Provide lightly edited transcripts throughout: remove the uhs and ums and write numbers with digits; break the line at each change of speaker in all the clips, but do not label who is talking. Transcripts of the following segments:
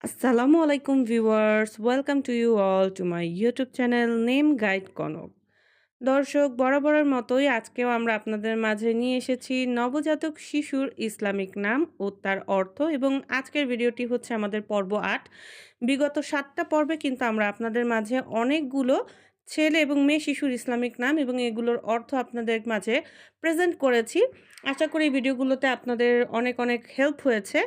আসসালামু আলাইকুম viewers, welcome to you all to my YouTube channel name guide Konok. দর্শক, বরাবরের মতোই আজকেও আমরা আপনাদের মাঝে নিয়ে এসেছি নবজাতক শিশুর ইসলামিক নাম ও তার অর্থ, এবং আজকের ভিডিওটি হচ্ছে আমাদের পর্ব ৮। বিগত ৭টা পর্বে কিন্তু আমরা আপনাদের মাঝে অনেকগুলো ছেলে এবং মেয়ে শিশুর ইসলামিক নাম এবং এগুলোর অর্থ আপনাদের মাঝে প্রেজেন্ট করেছি। আশা করি এই ভিডিওগুলোতে আপনাদের অনেক অনেক হেল্প হয়েছে।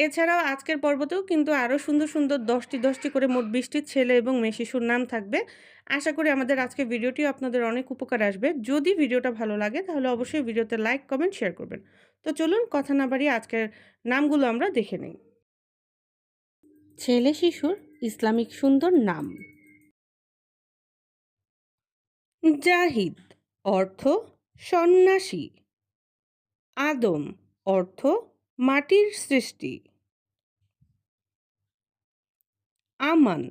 এছাড়াও আজকের পর্বতেও কিন্তু আরও সুন্দর সুন্দর ১০টি করে মোট ২০টি ছেলে এবং মেয়ে শিশুর নাম থাকবে। আশা করি আমাদের আজকের ভিডিওটিও আপনাদের অনেক উপকারে আসবে। যদি ভিডিওটা ভালো লাগে তাহলে অবশ্যই ভিডিওতে লাইক, কমেন্ট, শেয়ার করবেন। তো চলুন কথা না বাড়িয়ে আজকের নামগুলো আমরা দেখে নেই। ছেলে শিশুর ইসলামিক সুন্দর নাম: জাহিদ অর্থ সন্ন্যাসী, আদম অর্থ মাটির সৃষ্টি, আমান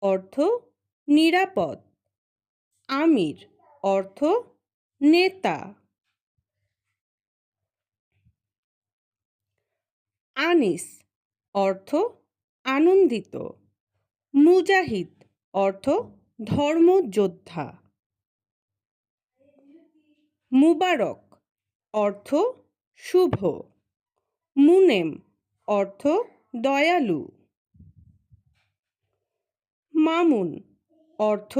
অর্থ নিরাপদ, আমির অর্থ নেতা, আনিস অর্থ আনন্দিত, মুজাহিদ অর্থ ধর্মযোদ্ধা, মুবারক অর্থ শুভ, মুনেম অর্থ দয়ালু, মামুন অর্থ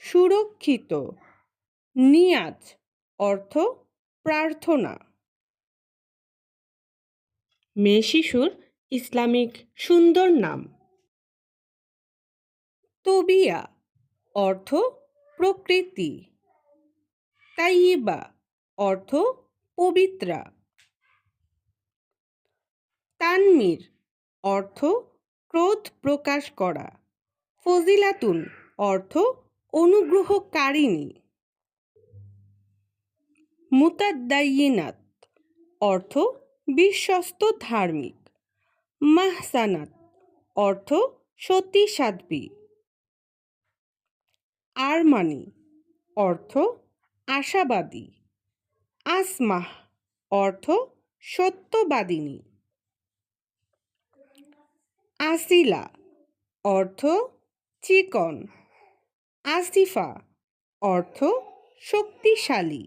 সুরক্ষিত, নিয়াজ অর্থ প্রার্থনা। মেয়ে শিশুর ইসলামিক সুন্দর নাম: তবিয়া অর্থ প্রকৃতি, তাইয়িবা অর্থ পবিত্রা, তানমির অর্থ ক্রোধ প্রকাশ করা, ফজিলাতুন অর্থ অনুগ্রহকারিণী, মুতাদ্দায়িনাত অর্থ বিশ্বস্ত ধার্মিক, মাহসানাত অর্থ সতী সাধ্বী, আরমানি অর্থ আশাবাদী, আসমাহ অর্থ সত্যবাদিনী, আসিলা অর্থ চিকন, আসিফা অর্থ শক্তিশালী।